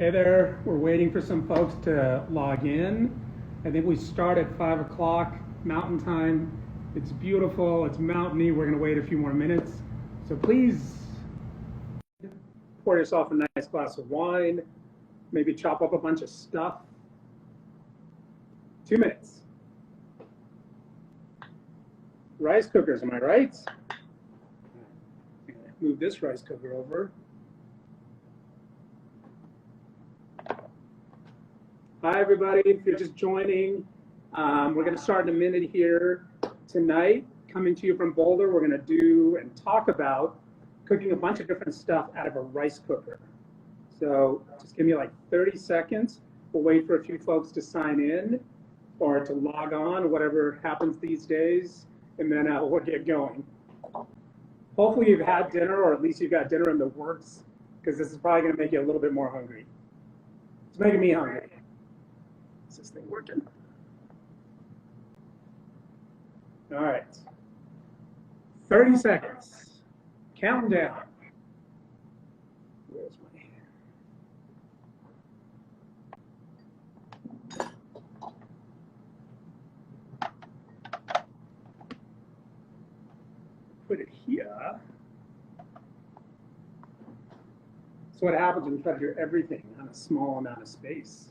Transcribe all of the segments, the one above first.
Hey there, we're waiting for some folks to log in. I think we start at 5 o'clock Mountain Time. It's beautiful, it's mountainy. We're going to wait a few more minutes. So please pour yourself a nice glass of wine, maybe chop up a bunch of stuff. 2 minutes. Rice cookers, am I right? Move this rice cooker over. Hi, everybody. If you're just joining, we're going to start in a minute here. Tonight, coming to you from Boulder, we're going to do and talk about cooking a bunch of different stuff out of a rice cooker. So just give me like 30 seconds. We'll wait for a few folks to sign in or to log on, whatever happens these days, and then we'll get going. Hopefully you've had dinner, or at least you've got dinner in the works, because this is probably going to make you a little bit more hungry. It's making me hungry. Is this thing working? All right. 30 seconds. Count down. Where's my put it here. So what happens when you try to do everything on a small amount of space?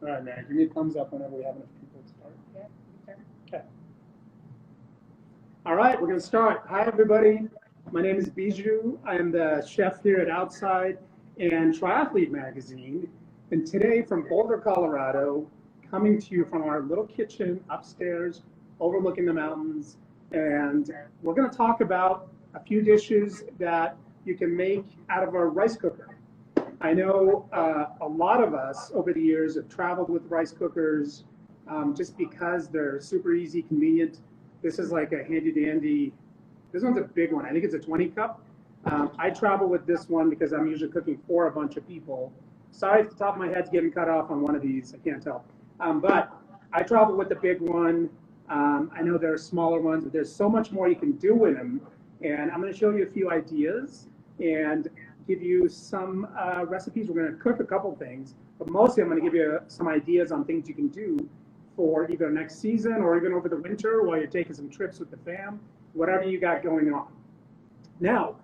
All right, man, give me a thumbs up whenever we have enough people to start. Yeah, okay. All right, we're going to start. Hi, everybody. My name is Bijou. I am the chef here at Outside and Triathlete magazine. And today from Boulder, Colorado, coming to you from our little kitchen upstairs, overlooking the mountains. And we're going to talk about a few dishes that you can make out of our rice cooker. I know a lot of us over the years have traveled with rice cookers just because they're super easy, convenient. This is like a handy dandy, this one's a big one. I think it's a 20 cup. I travel with this one because I'm usually cooking for a bunch of people. Sorry if the top of my head's getting cut off on one of these, I can't tell. But I travel with the big one. I know there are smaller ones, but there's so much more you can do with them. And I'm gonna show you a few ideas and give you some recipes. We're going to cook a couple things, but mostly I'm going to give you some ideas on things you can do for either next season or even over the winter while you're taking some trips with the fam, whatever you got going on. Now,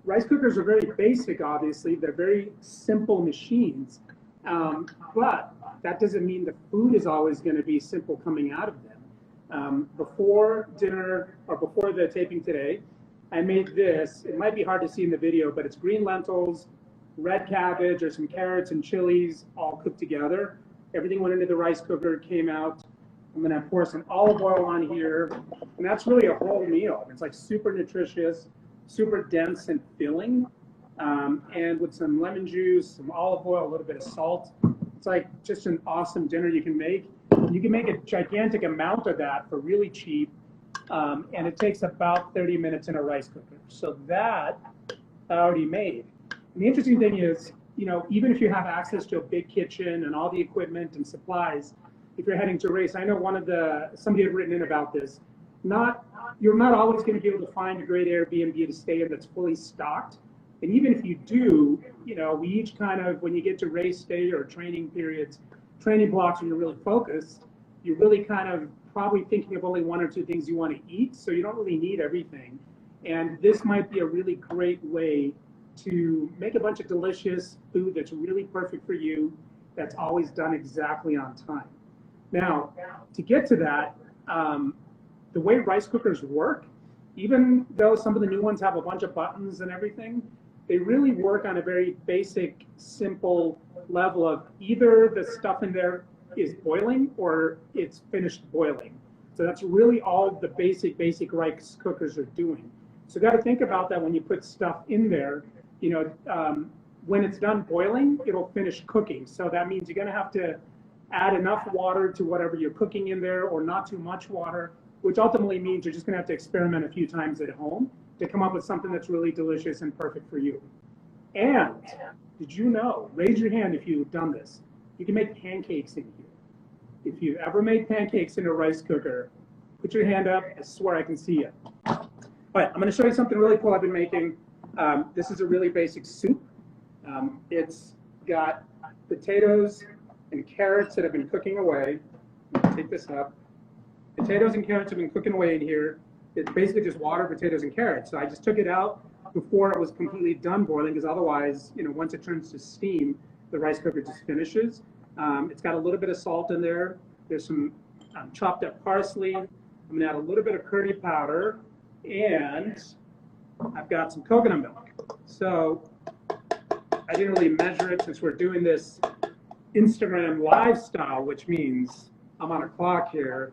rice cookers are very basic, obviously. They're very simple machines, but that doesn't mean the food is always going to be simple coming out of them. Before dinner or before the taping today, I made this. It might be hard to see in the video, but it's green lentils, red cabbage, or some carrots and chilies all cooked together. Everything went into the rice cooker, came out. I'm gonna pour some olive oil on here, and that's really a whole meal. It's like super nutritious, super dense and filling, and with some lemon juice, some olive oil, a little bit of salt. It's like just an awesome dinner you can make. You can make a gigantic amount of that for really cheap. And it takes about 30 minutes in a rice cooker. So that I already made. And the interesting thing is, you know, even if you have access to a big kitchen and all the equipment and supplies, if you're heading to race, I know somebody had written in about this, you're not always going to be able to find a great Airbnb to stay in that's fully stocked. And even if you do, you know, we each kind of, when you get to race day or training periods, training blocks when you're really focused, you're really kind of probably thinking of only one or two things you want to eat, so you don't really need everything. And this might be a really great way to make a bunch of delicious food that's really perfect for you, that's always done exactly on time. Now, to get to that, the way rice cookers work, even though some of the new ones have a bunch of buttons and everything, they really work on a very basic, simple level of either the stuff in there is boiling or it's finished boiling. So that's really all the basic rice cookers are doing. So you got to think about that when you put stuff in there. You know, when it's done boiling, it'll finish cooking. So that means you're going to have to add enough water to whatever you're cooking in there, or not too much water, which ultimately means you're just going to have to experiment a few times at home to come up with something that's really delicious and perfect for you. And did you know, raise your hand if you've done this, you can make pancakes in here. If you've ever made pancakes in a rice cooker, put your hand up. I swear I can see you. All right, I'm going to show you something really cool I've been making. This is a really basic soup. It's got potatoes and carrots that have been cooking away. Take this up. Potatoes and carrots have been cooking away in here. It's basically just water, potatoes, and carrots. So I just took it out before it was completely done boiling, because otherwise, once it turns to steam, the rice cooker just finishes. It's got a little bit of salt in there. There's some chopped up parsley. I'm going to add a little bit of curry powder, and I've got some coconut milk. So I didn't really measure it since we're doing this Instagram live style, which means I'm on a clock here.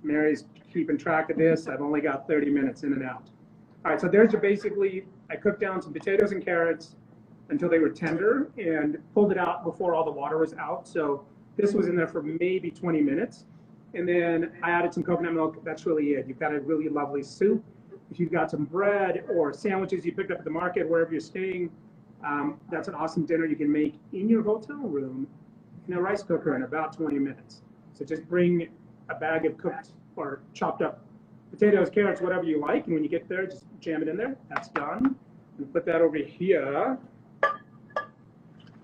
Mary's keeping track of this. I've only got 30 minutes in and out. All right, so there's basically, I cooked down some potatoes and carrots until they were tender and pulled it out before all the water was out. So this was in there for maybe 20 minutes. And then I added some coconut milk. That's really it. You've got a really lovely soup. If you've got some bread or sandwiches you picked up at the market, wherever you're staying, that's an awesome dinner you can make in your hotel room in a rice cooker in about 20 minutes. So just bring a bag of cooked or chopped up potatoes, carrots, whatever you like, and when you get there, just jam it in there. That's done. And put that over here.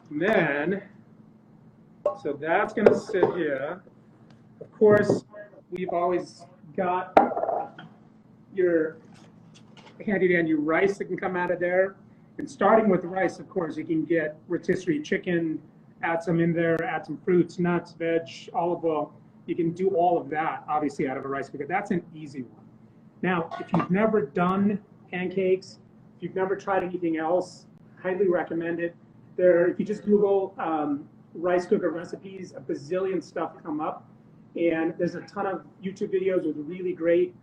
And then, so that's going to sit here. Of course, we've always got your handy-dandy rice that can come out of there. And starting with the rice, of course, you can get rotisserie chicken, add some in there, add some fruits, nuts, veg, olive oil. You can do all of that, obviously, out of a rice cooker. That's an easy one. Now, if you've never done pancakes, if you've never tried anything else, highly recommend it. If you just Google rice cooker recipes, a bazillion stuff come up. And there's a ton of YouTube videos with really great,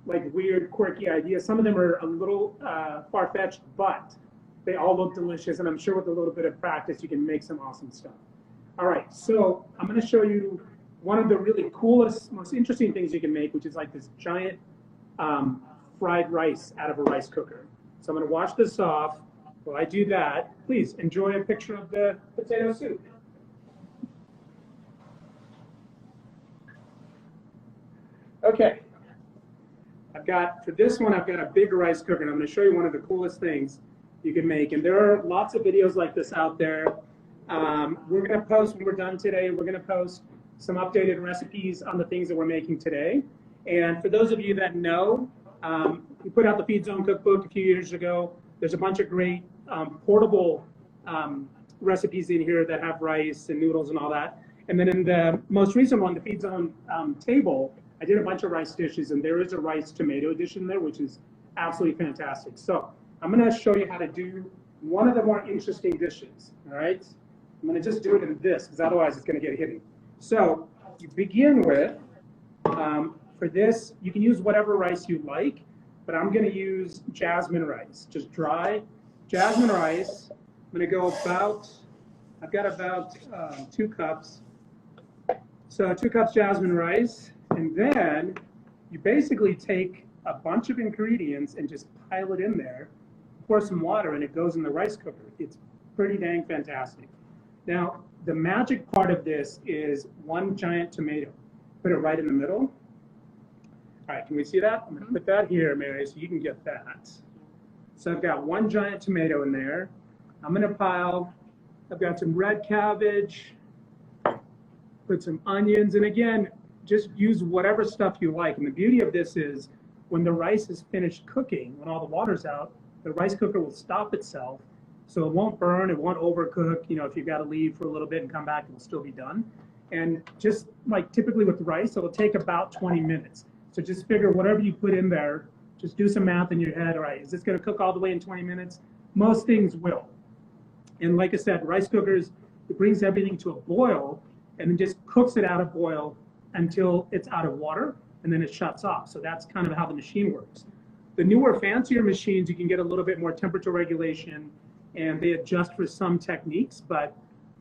like weird, quirky ideas. Some of them are a little far-fetched, but they all look delicious. And I'm sure with a little bit of practice, you can make some awesome stuff. All right, so I'm going to show you one of the really coolest, most interesting things you can make, which is like this giant fried rice out of a rice cooker. So I'm going to wash this off. While I do that, please enjoy a picture of the potato soup. Okay, for this one, I've got a big rice cooker, and I'm going to show you one of the coolest things you can make. And there are lots of videos like this out there. We're going to post, when we're done today, we're going to post some updated recipes on the things that we're making today. And for those of you that know, we put out the Feed Zone cookbook a few years ago. There's a bunch of great portable recipes in here that have rice and noodles and all that. And then in the most recent one, the Feed Zone table, I did a bunch of rice dishes, and there is a rice tomato edition there, which is absolutely fantastic. So I'm going to show you how to do one of the more interesting dishes, all right? I'm going to just do it in this, because otherwise it's going to get hidden. So you begin with, for this, you can use whatever rice you like, but I'm going to use jasmine rice, just dry jasmine rice. I'm going to go I've got about 2 cups. So 2 cups jasmine rice, and then you basically take a bunch of ingredients and just pile it in there, pour some water, and it goes in the rice cooker. It's pretty dang fantastic. Now, the magic part of this is 1 giant tomato. Put it right in the middle. All right, can we see that? I'm going to put that here, Mary, so you can get that. So I've got 1 giant tomato in there. I'm going to pile, I've got some red cabbage, put some onions, and again, just use whatever stuff you like. And the beauty of this is when the rice is finished cooking, when all the water's out, the rice cooker will stop itself. So it won't burn, it won't overcook. If you've got to leave for a little bit and come back, it will still be done. And just like typically with rice, it'll take about 20 minutes. So just figure whatever you put in there, just do some math in your head. All right, is this going to cook all the way in 20 minutes? Most things will. And like I said, rice cookers, it brings everything to a boil and then just cooks it out of boil until it's out of water, and then it shuts off. So that's kind of how the machine works. The newer, fancier machines, you can get a little bit more temperature regulation, and they adjust for some techniques, but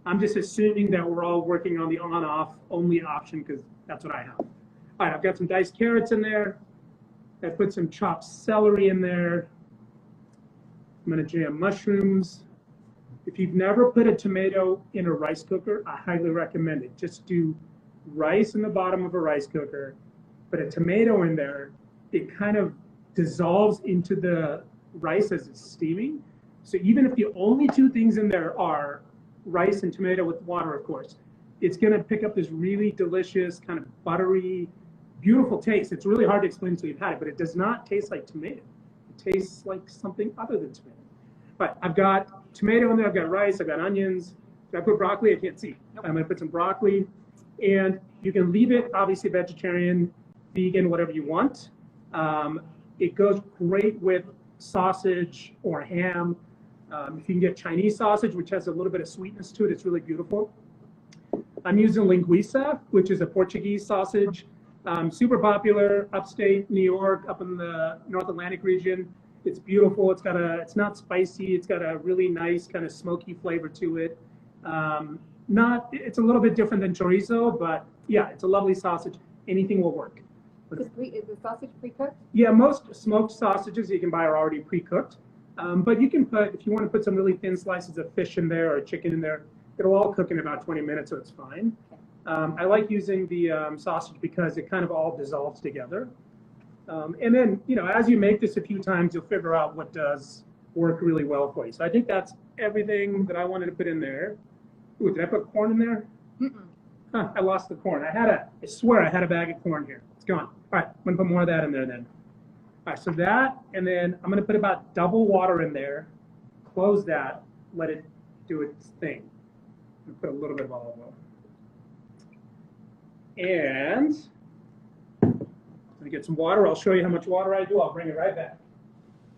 I'm just assuming that we're all working on the on-off only option because that's what I have. All right, I've got some diced carrots in there. I put some chopped celery in there. I'm going to jam mushrooms. If you've never put a tomato in a rice cooker, I highly recommend it. Just do rice in the bottom of a rice cooker, put a tomato in there. It kind of dissolves into the rice as it's steaming. So even if the only two things in there are rice and tomato with water, of course, it's going to pick up this really delicious, kind of buttery, beautiful taste. It's really hard to explain until you've had it, but it does not taste like tomato. It tastes like something other than tomato. But I've got tomato in there, I've got rice, I've got onions. Did I put broccoli? I can't see. Nope. I'm going to put some broccoli. And you can leave it, obviously, vegetarian, vegan, whatever you want. It goes great with sausage or ham. If you can get Chinese sausage, which has a little bit of sweetness to it, it's really beautiful. I'm using linguiça, which is a Portuguese sausage. Super popular upstate New York, up in the North Atlantic region. It's beautiful. It's not spicy. It's got a really nice kind of smoky flavor to it. It's a little bit different than chorizo, but yeah, it's a lovely sausage. Anything will work. Is the sausage pre-cooked? Yeah, most smoked sausages you can buy are already pre-cooked. But you can put, if you want to put some really thin slices of fish in there or chicken in there, it'll all cook in about 20 minutes, so it's fine. I like using the sausage because it kind of all dissolves together. And then, as you make this a few times, you'll figure out what does work really well for you. So I think that's everything that I wanted to put in there. Ooh, did I put corn in there? Mm-mm. Huh, I lost the corn. I swear I had a bag of corn here. It's gone. All right, I'm going to put more of that in there then. All right, so that, and then I'm going to put about double water in there, close that, let it do its thing. I'm going to put a little bit of olive oil. And I'm going to get some water. I'll show you how much water I do. I'll bring it right back.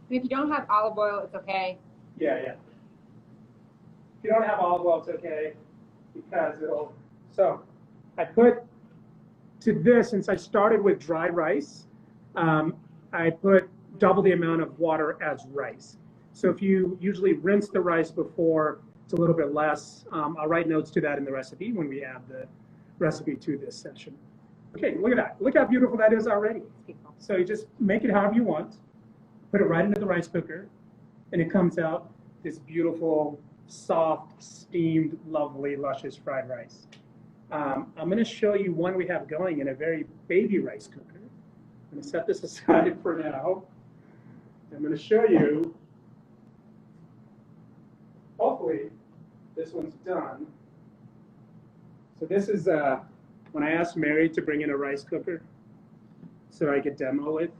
And if you don't have olive oil, it's okay. Yeah. If you don't have olive oil, it's okay because it'll. So I put to this, since I started with dry rice, I put double the amount of water as rice. So if you usually rinse the rice before, it's a little bit less. I'll write notes to that in the recipe when we add the recipe to this session. Okay, look at that. Look how beautiful that is already. So you just make it however you want, put it right into the rice cooker, and it comes out this beautiful, soft, steamed, lovely, luscious fried rice. I'm going to show you one we have going in a very baby rice cooker. I'm going to set this aside for now. I'm going to show you, hopefully, this one's done. So this is when I asked Mary to bring in a rice cooker so I could demo it,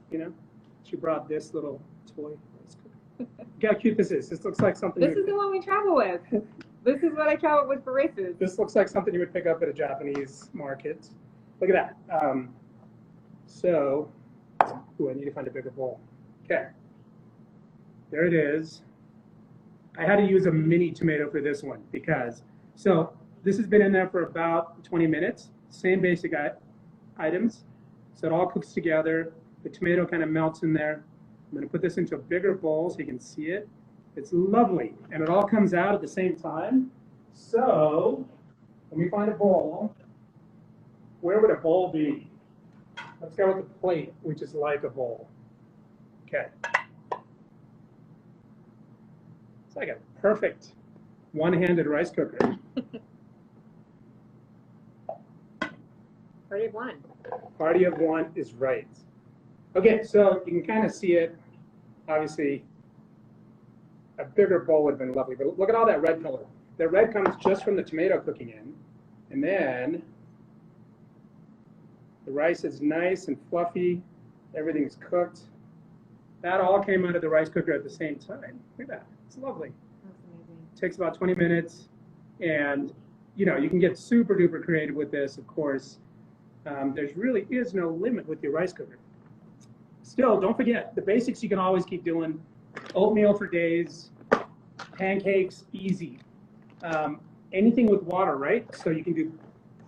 she brought this little toy rice cooker. Look how cute this is. This looks like something. This is the one we travel with. This is what I travel with for races. This looks like something you would pick up at a Japanese market. Look at that. I need to find a bigger bowl. Okay. There it is. I had to use a mini tomato for this one because, this has been in there for about 20 minutes. Same basic items. So it all cooks together. The tomato kind of melts in there. I'm going to put this into a bigger bowl so you can see it. It's lovely. And it all comes out at the same time. So when we find a bowl, where would a bowl be? Let's go with the plate, which is like a bowl. Okay. It's like a perfect one-handed rice cooker. Party of one. Party of one is right. Okay, so you can kind of see it. Obviously, a bigger bowl would have been lovely, but look at all that red color. The red comes just from the tomato cooking in, and then the rice is nice and fluffy. Everything's cooked. That all came out of the rice cooker at the same time. Look at that. It's lovely. That's amazing. It takes about 20 minutes, and you can get super duper creative with this, of course. There really is no limit with your rice cooker. Still, don't forget, the basics you can always keep doing. Oatmeal for days, pancakes, easy. Anything with water, right? So you can do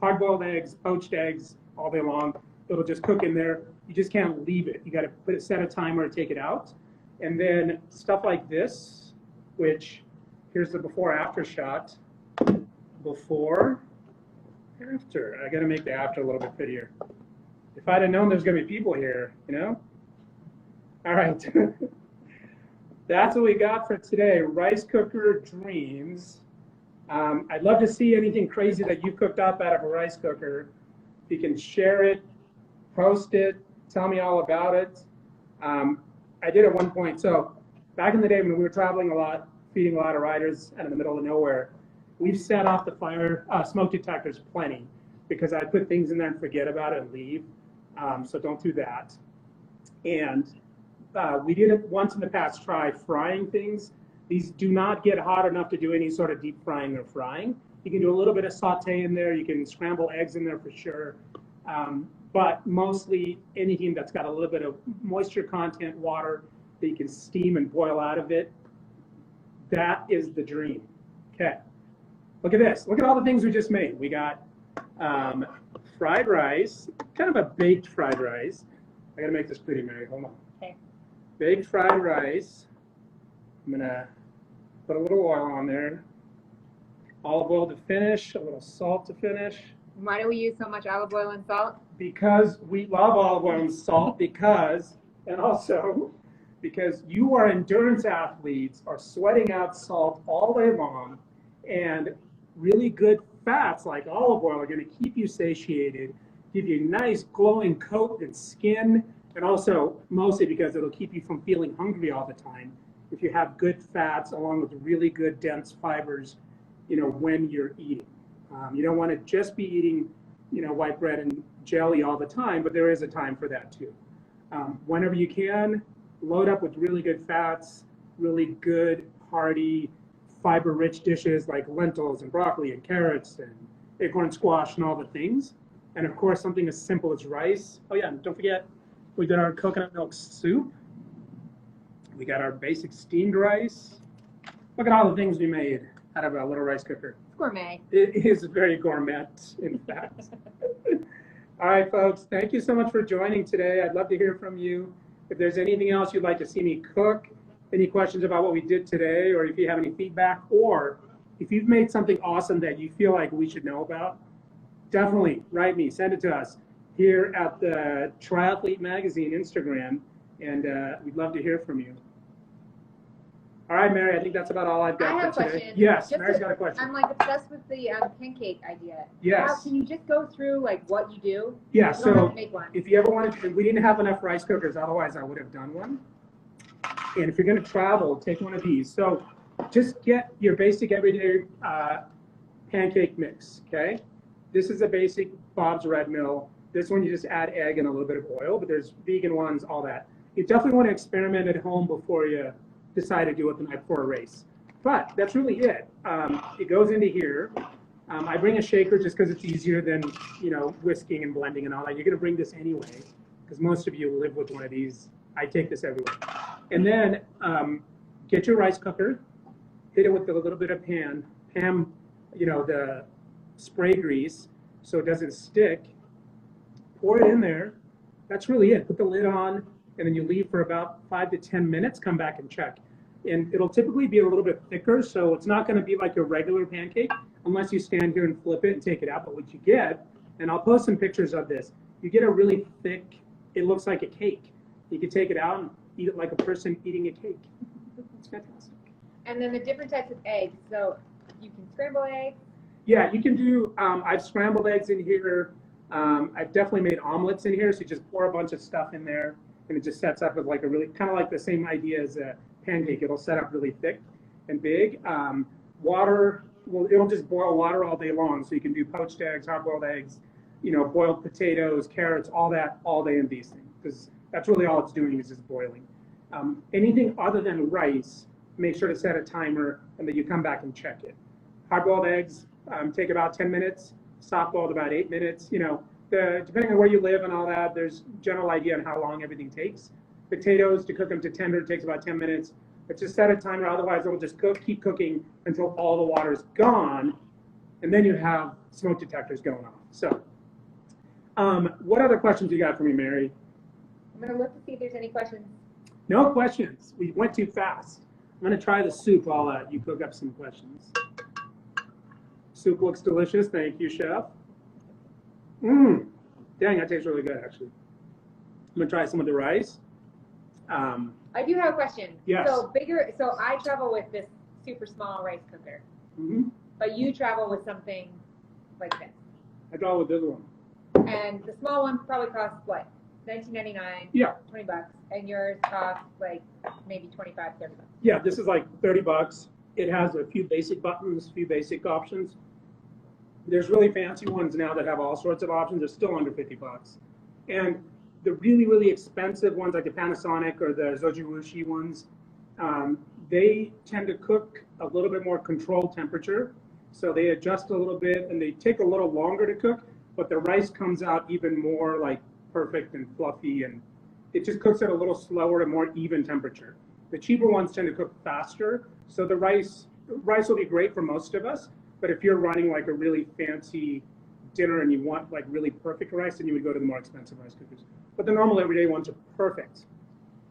hard-boiled eggs, poached eggs all day long. It'll just cook in there. You just can't leave it. You got to set a timer to take it out. And then stuff like this, which here's the before-after shot. Before, after. I got to make the after a little bit prettier. If I'd have known there's going to be people here, All right. That's what we got for today. Rice cooker dreams. I'd love to see anything crazy that you cooked up out of a rice cooker. You can share it, post it, tell me all about it. I did at one point. So back in the day when we were traveling a lot feeding a lot of riders out in the middle of nowhere. We've set off the fire smoke detectors plenty because I put things in there and forget about it and leave. So don't do that. And we did it once in the past, try frying things. These do not get hot enough to do any sort of deep frying or frying. You can do a little bit of saute in there. You can scramble eggs in there for sure. But mostly anything that's got a little bit of moisture content, water, that you can steam and boil out of it, that is the dream. Okay, look at this. Look at all the things we just made. We got fried rice, kind of a baked fried rice. I gotta make this pretty, Mary, hold on. Okay. Baked fried rice. I'm gonna put a little oil on there. Olive oil to finish, a little salt to finish. Why do we use so much olive oil and salt? Because we love olive oil and salt, and also because you are endurance athletes, are sweating out salt all day long, and really good fats like olive oil are going to keep you satiated, give you a nice glowing coat and skin, and also mostly because it'll keep you from feeling hungry all the time if you have good fats along with really good dense fibers, when you're eating. You don't want to just be eating, white bread and jelly all the time, but there is a time for that too. Whenever you can, load up with really good fats, really good, hearty, fiber-rich dishes like lentils and broccoli and carrots and acorn squash and all the things. And of course, something as simple as rice. Oh yeah, and don't forget, we did our coconut milk soup. We got our basic steamed rice. Look at all the things we made out of a little rice cooker. It's gourmet. It is very gourmet, in fact. All right, folks, thank you so much for joining today. I'd love to hear from you. If there's anything else you'd like to see me cook, any questions about what we did today, or if you have any feedback, or if you've made something awesome that you feel like we should know about, definitely write me, send it to us here at the Triathlete Magazine Instagram, and we'd love to hear from you. All right, Mary, I think that's about all I've got I have for a today. question. Yes, Just Mary's got a question. I'm like obsessed with the pancake idea. Yes. Can you just go through like what you do? Yeah, You don't so have to make one. if you ever wanted to, we didn't have enough rice cookers, otherwise I would have done one. And if you're going to travel, take one of these. So just get your basic everyday pancake mix, okay? This is a basic Bob's Red Mill. This one you just add egg and a little bit of oil, but there's vegan ones, all that. You definitely want to experiment at home before you decide to do it the night before a race. But that's really it. It goes into here. I bring a shaker just because it's easier than whisking and blending and all that. You're going to bring this anyway because most of you live with one of these. I take this everywhere. And then get your rice cooker, hit it with a little bit of the spray grease so it doesn't stick. Pour it in there. That's really it. Put the lid on, and then you leave for about 5 to 10 minutes. Come back and check. And it'll typically be a little bit thicker, so it's not going to be like a regular pancake unless you stand here and flip it and take it out. But what you get, and I'll post some pictures of this, you get a really thick, it looks like a cake. You can take it out and eat it like a person eating a cake. It's fantastic. And then the different types of eggs. So you can scramble eggs. Yeah, you can do, I've scrambled eggs in here. I've definitely made omelets in here, so you just pour a bunch of stuff in there, and it just sets up with like a really, kind of like the same idea as a pancake. It'll set up really thick and big. Water, well, it'll just boil water all day long, so you can do poached eggs, hard-boiled eggs, boiled potatoes, carrots, all that, all day in these things, because that's really all it's doing is just boiling. Anything other than rice, make sure to set a timer, and then you come back and check it. Hard-boiled eggs take about 10 minutes, soft-boiled about 8 minutes. Depending on where you live and all that, there's general idea on how long everything takes. Potatoes, to cook them to tender, takes about 10 minutes. But just set a timer, otherwise it'll just keep cooking until all the water's gone, and then you have smoke detectors going on. So, what other questions you got for me, Mary? I'm going to look to see if there's any questions. No questions. We went too fast. I'm going to try the soup while you cook up some questions. Soup looks delicious. Thank you, Chef. Dang, that tastes really good, actually. I'm going to try some of the rice. I do have a question. Yes. So I travel with this super small rice cooker, but you travel with something like this. I travel with this one. And the small one probably costs what? $19.99. Yeah. $20, and yours costs like maybe $25, $30. Yeah, this is like $30. It has a few basic buttons, a few basic options. There's really fancy ones now that have all sorts of options. They're still under 50 bucks. And the really, really expensive ones like the Panasonic or the Zojirushi ones, they tend to cook a little bit more controlled temperature. So they adjust a little bit and they take a little longer to cook, but the rice comes out even more like perfect and fluffy, and it just cooks at a little slower and more even temperature. The cheaper ones tend to cook faster, so the rice will be great for most of us, but if you're running like a really fancy dinner and you want like really perfect rice, then you would go to the more expensive rice cookers. But the normal everyday ones are perfect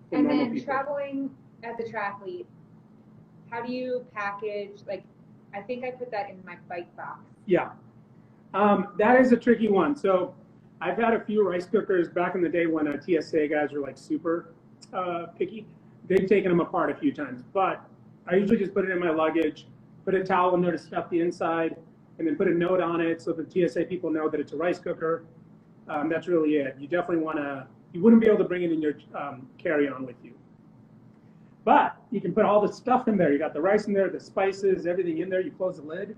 for and normal then people. Traveling as a triathlete, how do you package, like, I think I put that in my bike box. Yeah, that is a tricky one. So I've had a few rice cookers back in the day when TSA guys were like super picky. They've taken them apart a few times, but I usually just put it in my luggage, put a towel in there to stuff the inside, and then put a note on it so the TSA people know that it's a rice cooker. That's really it. You definitely want to, you wouldn't be able to bring it in your carry-on with you. But you can put all the stuff in there. You got the rice in there, the spices, everything in there. You close the lid.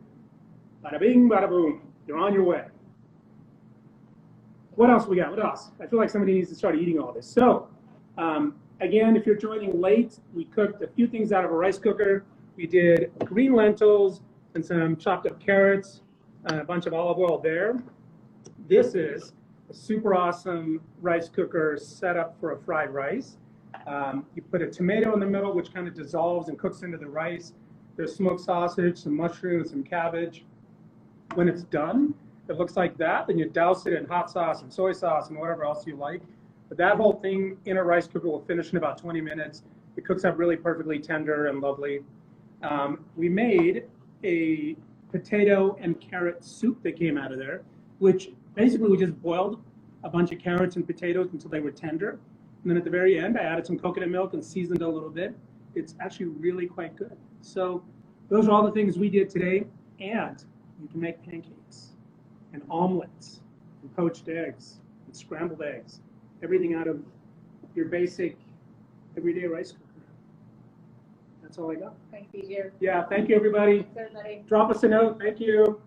Bada bing, bada boom. You're on your way. What else we got? What else? I feel like somebody needs to start eating all this. So, again, if you're joining late, we cooked a few things out of a rice cooker. We did green lentils and some chopped up carrots, a bunch of olive oil there. This is a super awesome rice cooker set up for a fried rice. You put a tomato in the middle, which kind of dissolves and cooks into the rice. There's smoked sausage, some mushrooms, some cabbage. When it's done, it looks like that. Then you douse it in hot sauce and soy sauce and whatever else you like. But that whole thing in a rice cooker will finish in about 20 minutes. It cooks up really perfectly tender and lovely. We made a potato and carrot soup that came out of there, which basically we just boiled a bunch of carrots and potatoes until they were tender. And then at the very end, I added some coconut milk and seasoned it a little bit. It's actually really quite good. So those are all the things we did today. And you can make pancakes and omelets and poached eggs and scrambled eggs. Everything out of your basic everyday rice cooker. That's all I got. Thank you. Yeah, thank you, everybody. Thanks, everybody. Drop us a note. Thank you.